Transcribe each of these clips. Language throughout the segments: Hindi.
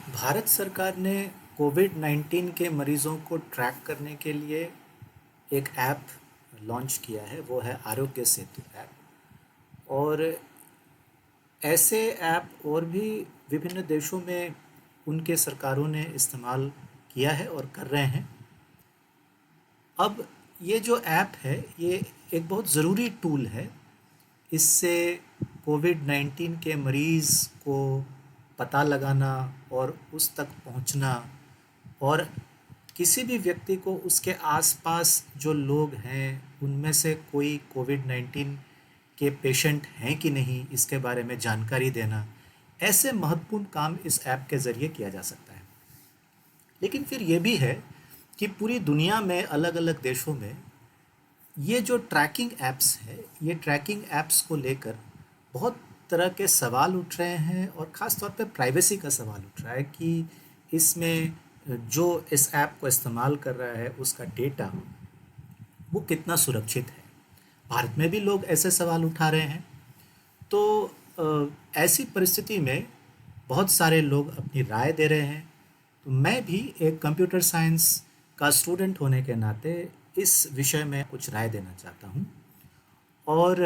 भारत सरकार ने कोविड-19 के मरीज़ों को ट्रैक करने के लिए एक ऐप लॉन्च किया है, वो है आरोग्य सेतु ऐप। और ऐसे ऐप और भी विभिन्न देशों में उनके सरकारों ने इस्तेमाल किया है और कर रहे हैं। अब ये जो ऐप है, ये एक बहुत ज़रूरी टूल है। इससे कोविड-19 के मरीज़ को पता लगाना और उस तक पहुंचना, और किसी भी व्यक्ति को उसके आसपास जो लोग हैं उनमें से कोई कोविड-19 के पेशेंट हैं कि नहीं, इसके बारे में जानकारी देना, ऐसे महत्वपूर्ण काम इस ऐप के ज़रिए किया जा सकता है। लेकिन फिर ये भी है कि पूरी दुनिया में अलग-अलग देशों में ये जो ट्रैकिंग ऐप्स है, ये ट्रैकिंग ऐप्स को लेकर बहुत तरह के सवाल उठ रहे हैं, और ख़ास तौर पे प्राइवेसी का सवाल उठ रहा है कि इसमें जो इस ऐप को इस्तेमाल कर रहा है उसका डेटा वो कितना सुरक्षित है। भारत में भी लोग ऐसे सवाल उठा रहे हैं। तो ऐसी परिस्थिति में बहुत सारे लोग अपनी राय दे रहे हैं। तो मैं भी एक कंप्यूटर साइंस का स्टूडेंट होने के नाते इस विषय में कुछ राय देना चाहता हूँ। और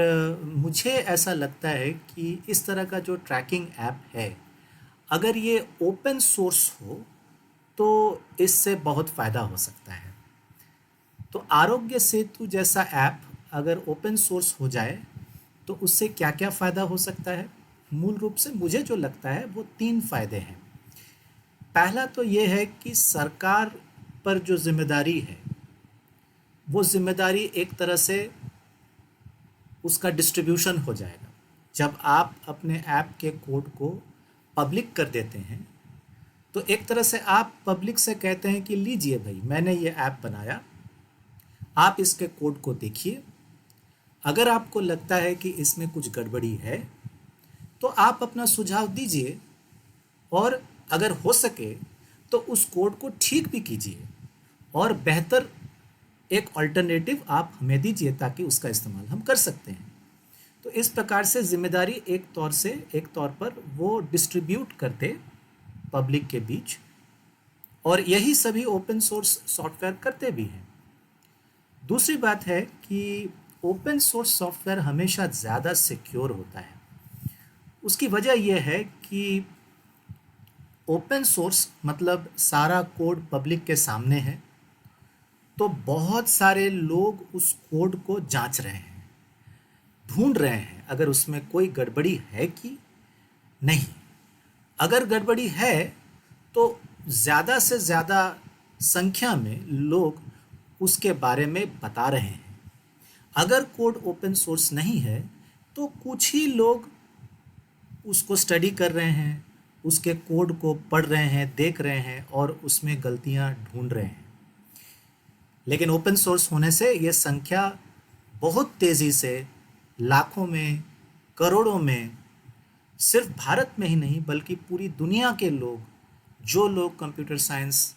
मुझे ऐसा लगता है कि इस तरह का जो ट्रैकिंग ऐप है, अगर ये ओपन सोर्स हो तो इससे बहुत फ़ायदा हो सकता है। तो आरोग्य सेतु जैसा ऐप अगर ओपन सोर्स हो जाए तो उससे क्या-क्या फ़ायदा हो सकता है? मूल रूप से मुझे जो लगता है वो 3 फ़ायदे हैं। पहला तो ये है कि सरकार पर जो ज़िम्मेदारी है, वो ज़िम्मेदारी एक तरह से उसका डिस्ट्रीब्यूशन हो जाएगा। जब आप अपने ऐप के कोड को पब्लिक कर देते हैं, तो एक तरह से आप पब्लिक से कहते हैं कि लीजिए भई, मैंने ये ऐप बनाया, आप इसके कोड को देखिए। अगर आपको लगता है कि इसमें कुछ गड़बड़ी है, तो आप अपना सुझाव दीजिए, और अगर हो सके तो उस कोड को ठीक भी कीजिए, और बेहतर एक अल्टरनेटिव आप हमें दीजिए ताकि उसका इस्तेमाल हम कर सकते हैं। तो इस प्रकार से ज़िम्मेदारी एक तौर पर वो डिस्ट्रीब्यूट कर दे पब्लिक के बीच, और यही सभी ओपन सोर्स सॉफ्टवेयर करते भी हैं। दूसरी बात है कि ओपन सोर्स सॉफ्टवेयर हमेशा ज़्यादा सिक्योर होता है। उसकी वजह यह है कि ओपन सोर्स मतलब सारा कोड पब्लिक के सामने है, तो बहुत सारे लोग उस कोड को जांच रहे हैं, ढूंढ रहे हैं अगर उसमें कोई गड़बड़ी है कि नहीं। अगर गड़बड़ी है तो ज़्यादा से ज़्यादा संख्या में लोग उसके बारे में बता रहे हैं। अगर कोड ओपन सोर्स नहीं है तो कुछ ही लोग उसको स्टडी कर रहे हैं, उसके कोड को पढ़ रहे हैं, देख रहे हैं और उसमें गलतियां ढूंढ रहे हैं। लेकिन ओपन सोर्स होने से ये संख्या बहुत तेज़ी से, लाखों में, करोड़ों में, सिर्फ भारत में ही नहीं बल्कि पूरी दुनिया के लोग, जो लोग कंप्यूटर साइंस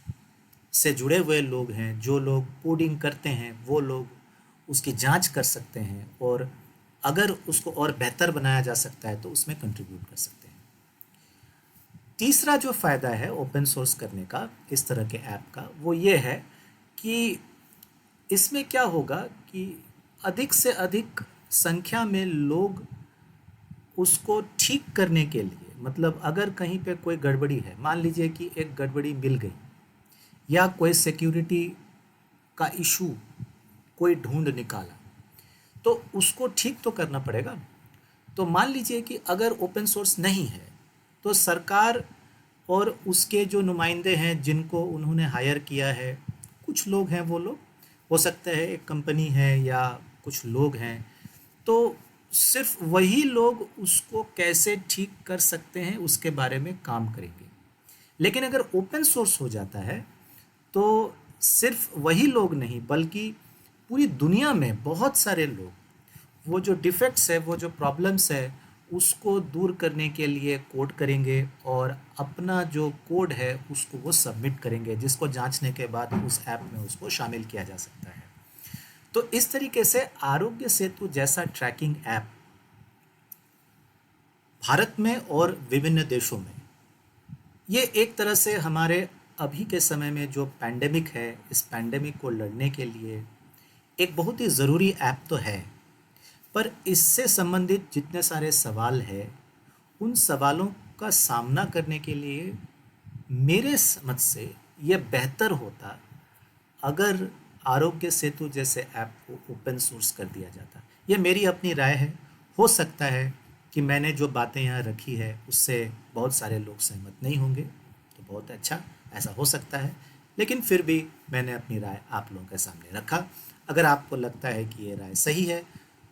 से जुड़े हुए लोग हैं, जो लोग कोडिंग करते हैं, वो लोग उसकी जांच कर सकते हैं, और अगर उसको और बेहतर बनाया जा सकता है तो उसमें कंट्रीब्यूट कर सकते हैं। तीसरा जो फ़ायदा है ओपन सोर्स करने का, इस तरह के ऐप का, वो ये है कि इसमें क्या होगा कि अधिक से अधिक संख्या में लोग उसको ठीक करने के लिए, मतलब अगर कहीं पे कोई गड़बड़ी है, मान लीजिए कि एक गड़बड़ी मिल गई, या कोई सिक्योरिटी का इशू कोई ढूंढ निकाला, तो उसको ठीक तो करना पड़ेगा। तो मान लीजिए कि अगर ओपन सोर्स नहीं है, तो सरकार और उसके जो नुमाइंदे हैं जिनको उन्होंने हायर किया है, कुछ लोग हैं, वो लोग हो सकते हैं एक कंपनी है या कुछ लोग हैं, तो सिर्फ वही लोग उसको कैसे ठीक कर सकते हैं उसके बारे में काम करेंगे। लेकिन अगर ओपन सोर्स हो जाता है तो सिर्फ वही लोग नहीं बल्कि पूरी दुनिया में बहुत सारे लोग वो जो डिफेक्ट्स है, वो जो प्रॉब्लम्स है, उसको दूर करने के लिए कोड करेंगे, और अपना जो कोड है उसको वो सबमिट करेंगे, जिसको जांचने के बाद उस ऐप में उसको शामिल किया जा सकता है। तो इस तरीके से आरोग्य सेतु जैसा ट्रैकिंग ऐप भारत में और विभिन्न देशों में ये एक तरह से हमारे अभी के समय में जो पैंडेमिक है, इस पैंडेमिक को लड़ने के लिए एक बहुत ही ज़रूरी ऐप तो है। पर इससे संबंधित जितने सारे सवाल हैं, उन सवालों का सामना करने के लिए मेरे समझ से ये बेहतर होता अगर आरोग्य सेतु जैसे ऐप को ओपन सोर्स कर दिया जाता। ये मेरी अपनी राय है। हो सकता है कि मैंने जो बातें यहाँ रखी है उससे बहुत सारे लोग सहमत नहीं होंगे, तो बहुत अच्छा, ऐसा हो सकता है। लेकिन फिर भी मैंने अपनी राय आप लोगों के सामने रखा। अगर आपको लगता है कि ये राय सही है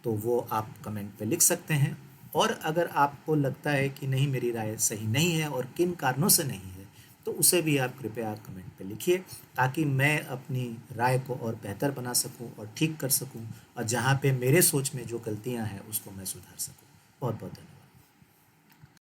तो वो आप कमेंट पे लिख सकते हैं, और अगर आपको लगता है कि नहीं मेरी राय सही नहीं है और किन कारणों से नहीं है, तो उसे भी आप कृपया कमेंट पे लिखिए, ताकि मैं अपनी राय को और बेहतर बना सकूं और ठीक कर सकूं, और जहां पे मेरे सोच में जो गलतियां हैं उसको मैं सुधार सकूं। बहुत बहुत धन्यवाद।